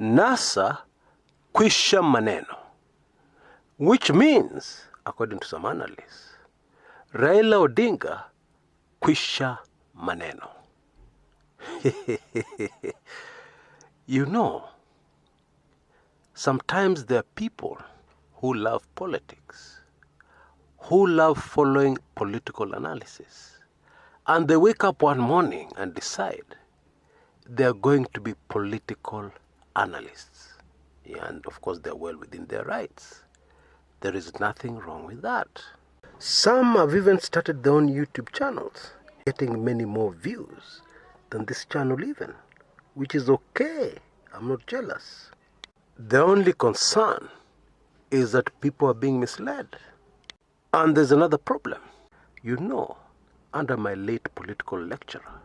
NASA kwisha maneno, which means, according to some analysts, Raila Odinga kwisha maneno. You know, sometimes there are people who love politics, who love following political analysis, and they wake up one morning and decide they are going to be political analysts. Yeah, and of course they're well within their rights. There is nothing wrong with that. Some have even started their own YouTube channels, getting many more views than this channel even, which is okay. I'm not jealous. The only concern is that people are being misled. And there's another problem. You know, under my late political lecturer,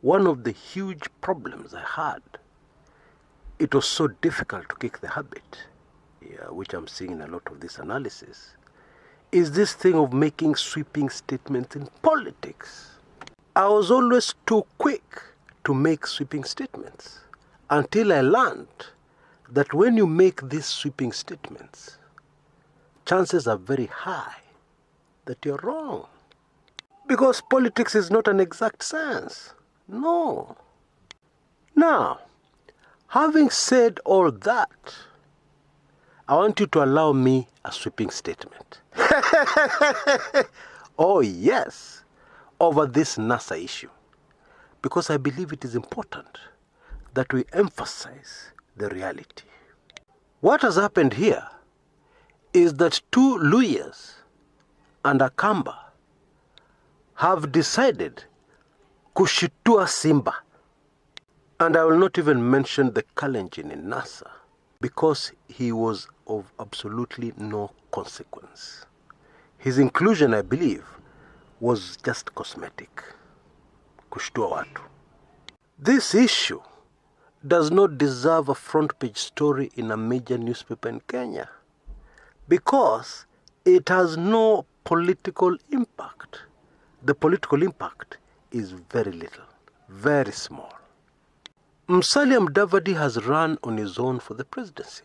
one of the huge problems I had, it was so difficult to kick the habit, which I'm seeing in a lot of this analysis, is this thing of making sweeping statements in politics. I was always too quick to make sweeping statements until I learned that when you make these sweeping statements, chances are very high that you're wrong. Because politics is not an exact science. No. Now, having said all that, I want you to allow me a sweeping statement. Oh yes, over this NASA issue. Because I believe it is important that we emphasize the reality. What has happened here is that two Luyas and a Kamba have decided kushitua Simba. And I will not even mention the Kalenjin in NASA because he was of absolutely no consequence. His inclusion, I believe, was just cosmetic. Kushtua watu. This issue does not deserve a front page story in a major newspaper in Kenya because it has no political impact. The political impact is very little, very small. Musalia Mudavadi has run on his own for the presidency.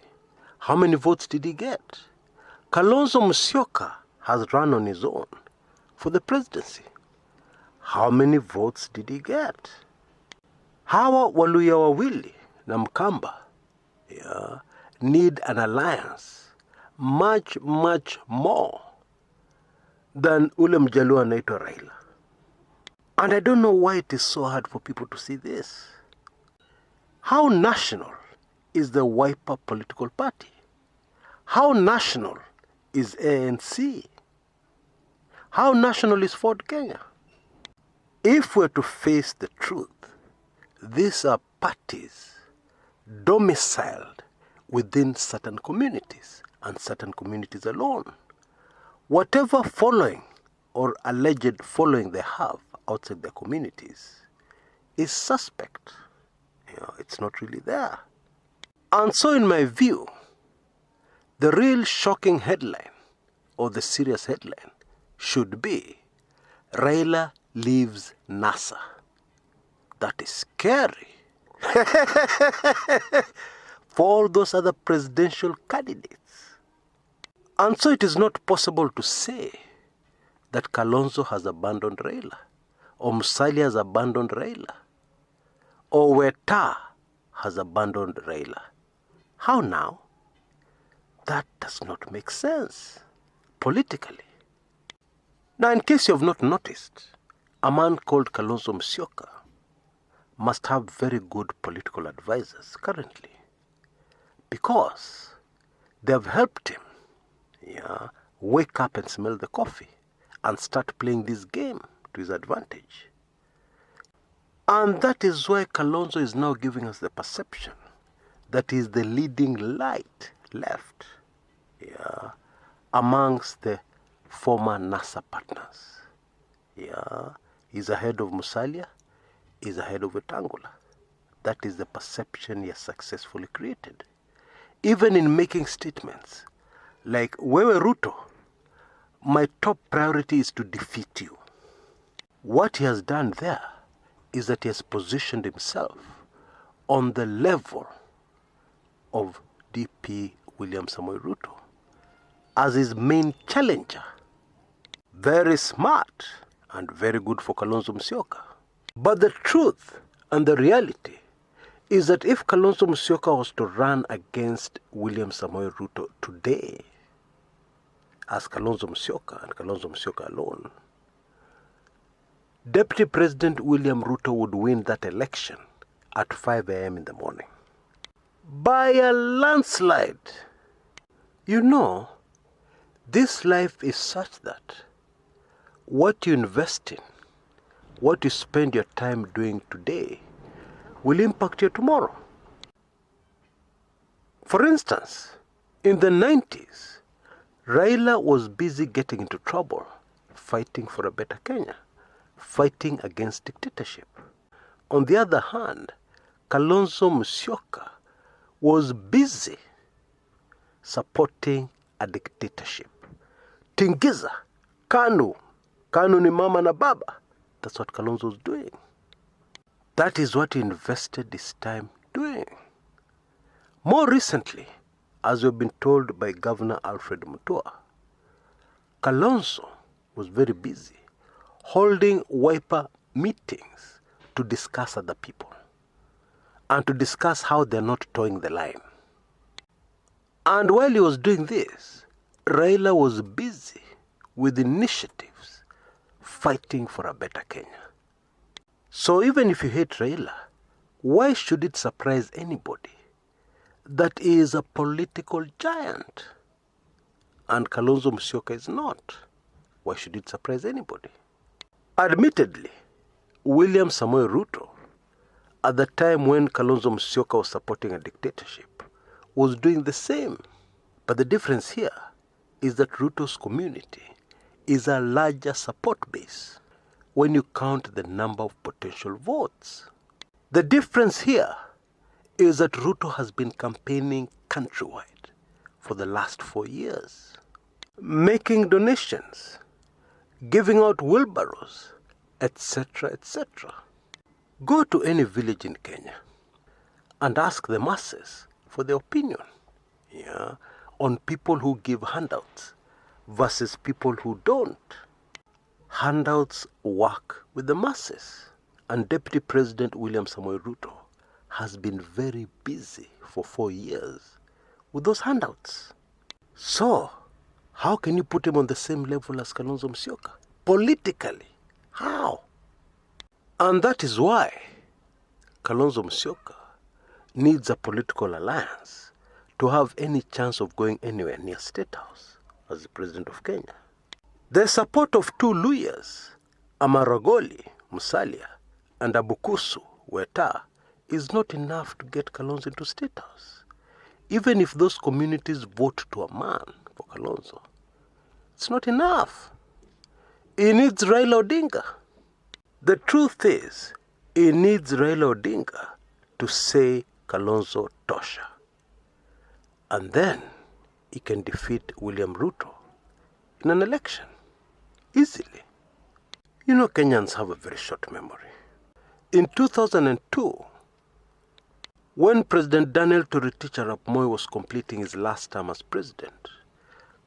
How many votes did he get? Kalonzo Musyoka has run on his own for the presidency. How many votes did he get? Hawa Waluya wawili na Mkamba need an alliance much more than ule Mjaluo anaitwa Raila. And I don't know why it is so hard for people to see this. How national is the Wiper political party? How national is ANC? How national is Ford Kenya? If we're to face the truth, these are parties domiciled within certain communities and certain communities alone. Whatever following or alleged following they have outside their communities is suspect. It's not really there. And so in my view, the real shocking headline or the serious headline should be Raila leaves NASA. That is scary. For all those other presidential candidates. And so it is not possible to say that Kalonzo has abandoned Raila, or Musalia has abandoned Raila, or Weta has abandoned Raila. How now? That does not make sense politically. Now, in case you have not noticed, a man called Kalonzo Musyoka must have very good political advisors currently because they have helped him wake up and smell the coffee and start playing this game to his advantage. And that is why Kalonzo is now giving us the perception that he is the leading light left amongst the former NASA partners. He's ahead of Musalia, he's ahead of Wetangula. That is the perception he has successfully created. Even in making statements like, Wewe Ruto, my top priority is to defeat you. What he has done there is that he has positioned himself on the level of DP William Samoei Ruto as his main challenger. Very smart and very good for Kalonzo Musyoka. But the truth and the reality is that if Kalonzo Musyoka was to run against William Samoei Ruto today, as Kalonzo Musyoka and Kalonzo Musyoka alone, Deputy President William Ruto would win that election at 5 a.m. in the morning. By a landslide. You know, this life is such that what you invest in, what you spend your time doing today, will impact you tomorrow. For instance, in the 90s, Raila was busy getting into trouble, fighting for a better Kenya, fighting against dictatorship. On the other hand, Kalonzo Musyoka was busy supporting a dictatorship. Tingiza, Kanu ni mama na baba. That's what Kalonzo was doing. That is what he invested his time doing. More recently, as we've been told by Governor Alfred Mutua, Kalonzo was very busy holding Wiper meetings to discuss other people and to discuss how they're not towing the line. And while he was doing this, Raila was busy with initiatives fighting for a better Kenya. So even if you hate Raila, why should it surprise anybody that he is a political giant and Kalonzo Musyoka is not? Why should it surprise anybody? Admittedly, William Samoei Ruto, at the time when Kalonzo Musyoka was supporting a dictatorship, was doing the same. But the difference here is that Ruto's community is a larger support base when you count the number of potential votes. The difference here is that Ruto has been campaigning countrywide for the last 4 years, making donations, giving out wheelbarrows, etc., etc. Go to any village in Kenya and ask the masses for their opinion on people who give handouts versus people who don't. Handouts work with the masses. And Deputy President William Samoei Ruto has been very busy for 4 years with those handouts. So, how can you put him on the same level as Kalonzo Musyoka? Politically, how? And that is why Kalonzo Musyoka needs a political alliance to have any chance of going anywhere near State House as the President of Kenya. The support of 2 lawyers, Amaragoli, Musalia, and Abukusu, Weta, is not enough to get Kalonzo into State House. Even if those communities vote to a man for Kalonzo, it's not enough. He needs Raila Odinga. The truth is, he needs Raila Odinga to say Kalonzo tosha. And then he can defeat William Ruto in an election easily. You know, Kenyans have a very short memory. In 2002, when President Daniel Toroitich arap Moi was completing his last term as president,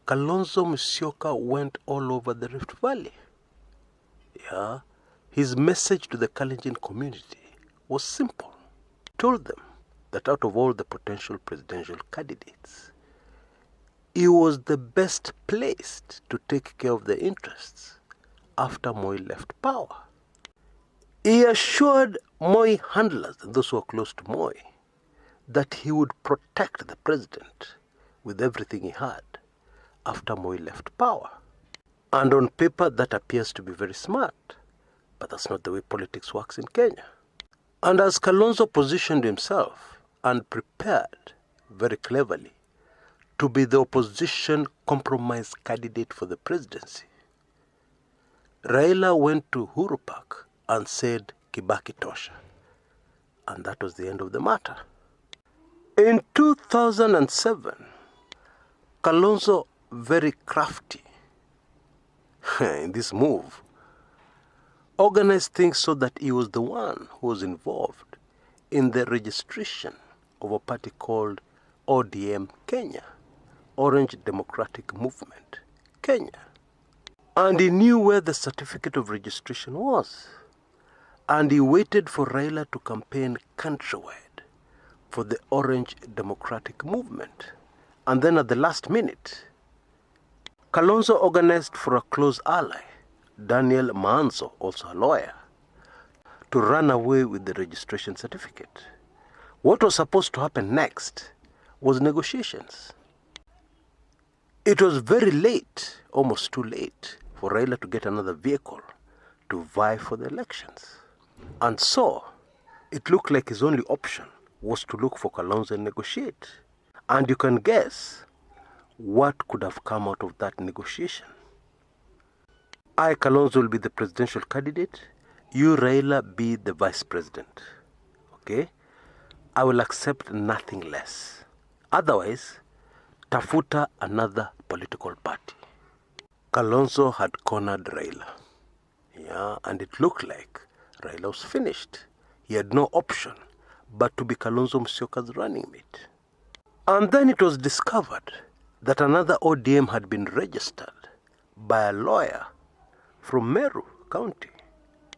Kalonzo Musyoka went all over the Rift Valley. His message to the Kalenjin community was simple. He told them that out of all the potential presidential candidates, he was the best placed to take care of their interests after Moi left power. He assured Moi handlers and those who were close to Moi that he would protect the president with everything he had after Moi left power. And on paper, that appears to be very smart. But that's not the way politics works in Kenya. And as Kalonzo positioned himself and prepared very cleverly to be the opposition compromise candidate for the presidency, Raila went to Uhuru Park and said Kibaki tosha. And that was the end of the matter. In 2007, Kalonzo, very crafty in this move, organized things so that he was the one who was involved in the registration of a party called ODM Kenya, Orange Democratic Movement Kenya. And he knew where the certificate of registration was. And he waited for Raila to campaign countrywide for the Orange Democratic Movement. And then at the last minute, Kalonzo organized for a close ally, Daniel Maanzo, also a lawyer, to run away with the registration certificate. What was supposed to happen next was negotiations. It was very late, almost too late, for Raila to get another vehicle to vie for the elections. And so, it looked like his only option was to look for Kalonzo and negotiate. And you can guess what could have come out of that negotiation. I, Kalonzo, will be the presidential candidate. You, Raila, be the vice president. Okay? I will accept nothing less. Otherwise, tafuta another political party. Kalonzo had cornered Raila. Yeah, and it looked like Raila was finished. He had no option but to be Kalonzo Musyoka's running mate. And then it was discovered that another ODM had been registered by a lawyer from Meru County.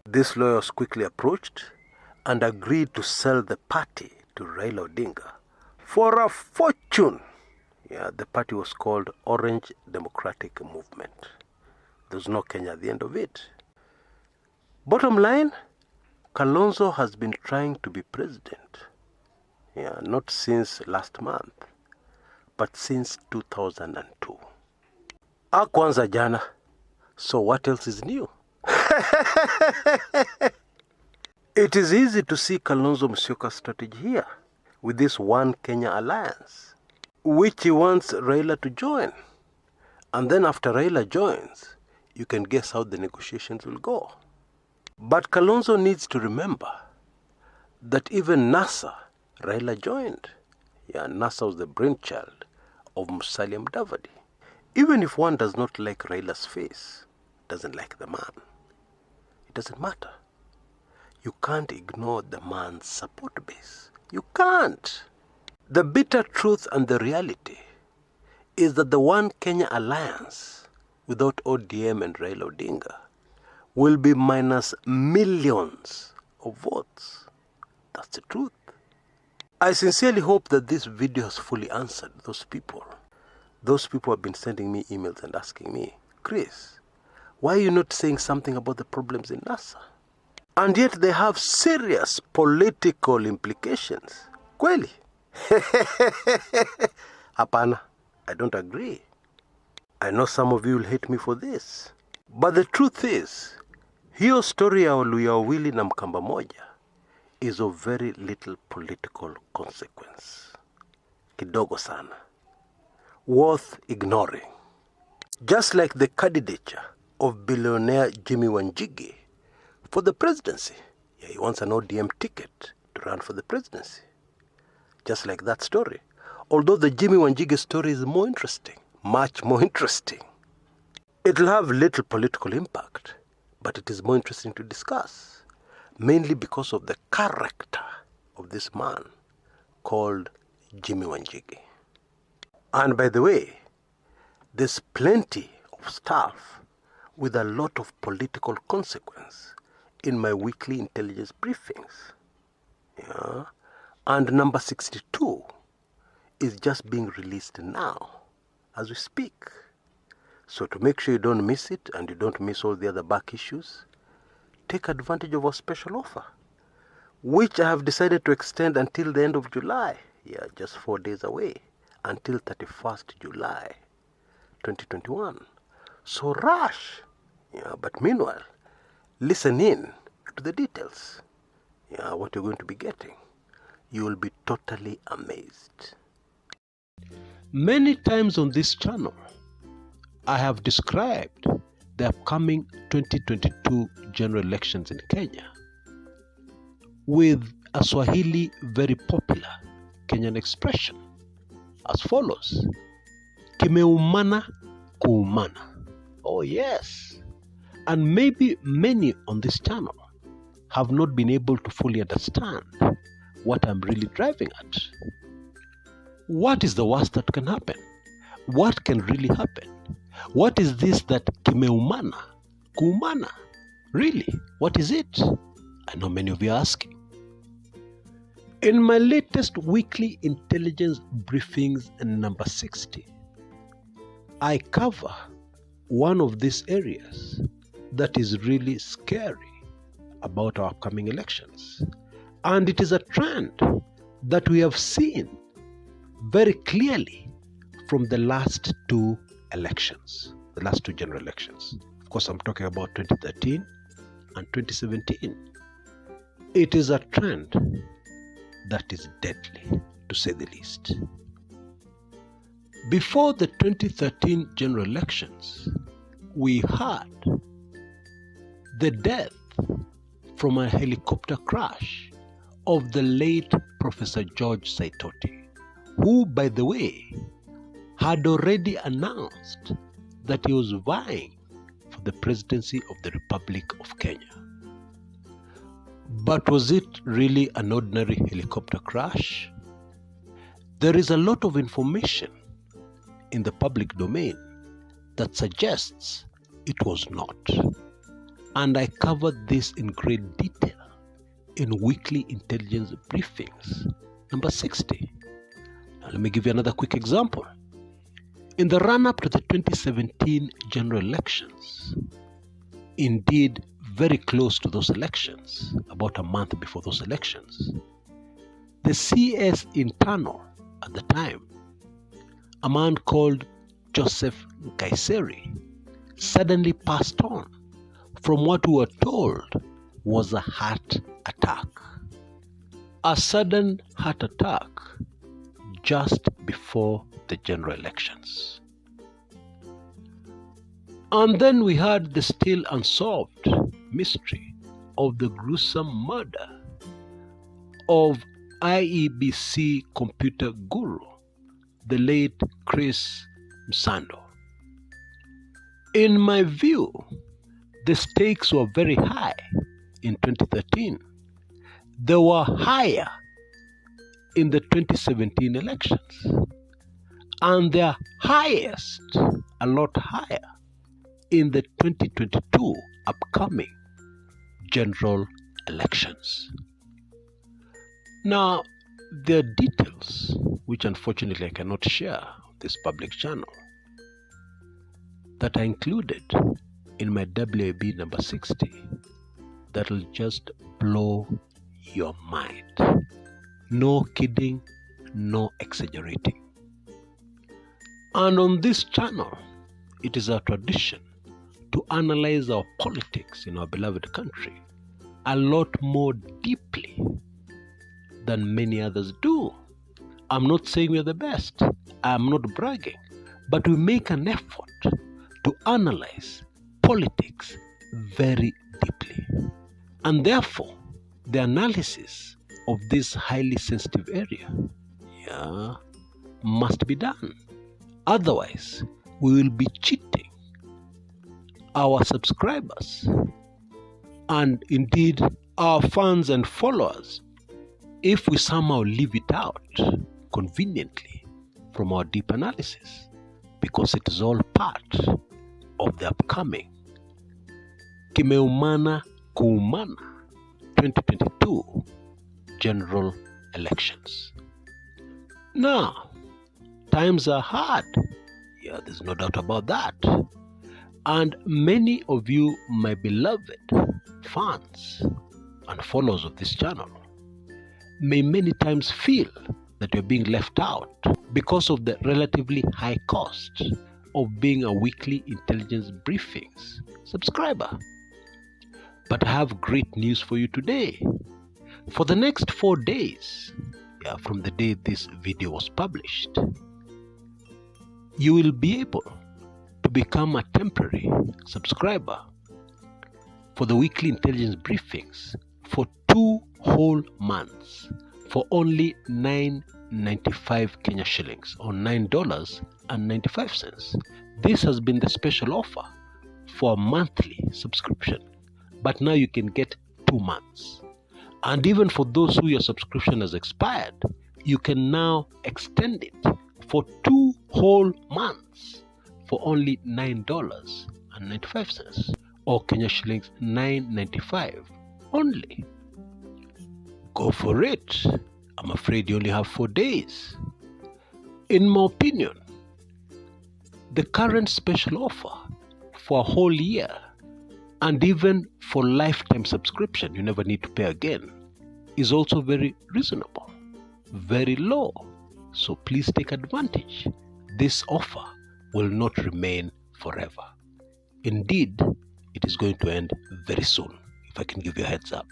This lawyer was quickly approached and agreed to sell the party to Raila Odinga for a fortune. Yeah, the party was called Orange Democratic Movement. There was no Kenya at the end of it. Bottom line, Kalonzo has been trying to be president. Yeah, not since last month, but since 2002. Kwanza jana. So what else is new? It is easy to see Kalonzo Musyoka's strategy here with this One Kenya alliance, which he wants Raila to join. And then after Raila joins, you can guess how the negotiations will go. But Kalonzo needs to remember that even NASA, Raila joined. Yeah, NASA was the brainchild of Musalia Mudavadi. Even if one does not like Raila's face, doesn't like the man, it doesn't matter. You can't ignore the man's support base. You can't. The bitter truth and the reality is that the One Kenya alliance without ODM and Raila Odinga will be minus millions of votes. That's the truth. I sincerely hope that this video has fully answered those people. Those people have been sending me emails and asking me, Chris, why are you not saying something about the problems in NASA? And yet they have serious political implications. Kweli? Hapana, I don't agree. I know some of you will hate me for this. But the truth is, hiyo story ya Waluya wawili na Mkamba moja is of very little political consequence. Kidogo sana. Worth ignoring. Just like the candidature of billionaire Jimmy Wanjigi for the presidency. Yeah, he wants an ODM ticket to run for the presidency. Just like that story. Although the Jimmy Wanjigi story is more interesting, much more interesting. It'll have little political impact, but it is more interesting to discuss, mainly because of the character of this man called Jimmy Wanjigi. And by the way, there's plenty of stuff with a lot of political consequence in my weekly intelligence briefings. Yeah? And number 62 is just being released now as we speak. So to make sure you don't miss it and you don't miss all the other back issues, take advantage of our special offer, which I have decided to extend until the end of July. Yeah, just 4 days away, until 31st July 2021. So rush. Yeah, but meanwhile, listen in to the details. what you're going to be getting, you will be totally amazed. Many times on this channel, I have described the upcoming 2022 general elections in Kenya with a Swahili very popular Kenyan expression as follows: Kimeumana kuumana. Oh yes. And maybe many on this channel have not been able to fully understand what I'm really driving at. What is the worst that can happen? What can really happen? What is this that kimeumana kuumana? Really, what is it? I know many of you are asking. In my latest weekly intelligence briefings number 60, I cover one of these areas that is really scary about our upcoming elections. And it is a trend that we have seen very clearly from the last two elections, the last two general elections. Of course, I'm talking about 2013 and 2017. It is a trend that is deadly, to say the least. Before the 2013 general elections, we had the death from a helicopter crash of the late Professor George Saitoti, who, by the way, had already announced that he was vying for the presidency of the Republic of Kenya. But was it really an ordinary helicopter crash? There is a lot of information in the public domain that suggests it was not. And I covered this in great detail in weekly intelligence briefings number 60. Now let me give you another quick example. In the run-up to the 2017 general elections, indeed very close to those elections, about a month before those elections, the CS internal at the time, a man called Joseph Nkaiseri, suddenly passed on from what we were told was a heart attack. A sudden heart attack just before the general elections. And then we had the still unsolved mystery of the gruesome murder of IEBC computer guru, the late Kshs. In my view, the stakes were very high in 2013. They were higher in the 2017 elections. And they're highest, a lot higher, in the 2022 upcoming general elections. Now, there are details which unfortunately I cannot share on this public channel that are included in my WAB number 60 that will just blow your mind. No kidding, no exaggerating. And on this channel, it is our tradition to analyze our politics in our beloved country a lot more deeply than many others do. I'm not saying we're the best. I'm not bragging. But we make an effort to analyze politics very deeply. And therefore, the analysis of this highly sensitive area, must be done. Otherwise, we will be cheating our subscribers and indeed our fans and followers if we somehow leave it out conveniently from our deep analysis, because it is all part of the upcoming Kimeumana Kuumana 2022 general elections. Now, times are hard. There's no doubt about that. And many of you, my beloved fans and followers of this channel, may many times feel that you're being left out because of the relatively high cost of being a weekly intelligence briefings subscriber. But I have great news for you today. For the next 4 days, from the day this video was published, you will be able to become a temporary subscriber for the weekly intelligence briefings for 2 whole months for only 9.95 Kenya shillings or $9.95. This has been the special offer for a monthly subscription, but now you can get 2 months. And even for those who your subscription has expired, you can now extend it for 2 whole months for only $9.95 or Kenya shillings 9.95 only. Go for it. I'm afraid you only have 4 days. In my opinion, the current special offer for a whole year and even for lifetime subscription, you never need to pay again, is also very reasonable, very low. So please take advantage. This offer will not remain forever. Indeed, it is going to end very soon, if I can give you a heads up.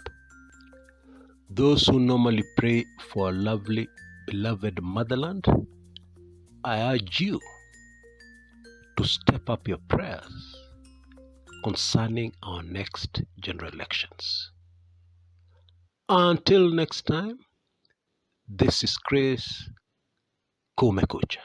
Those who normally pray for a lovely, beloved motherland, I urge you to step up your prayers concerning our next general elections. Until next time, this is Kshs. Kumekucha.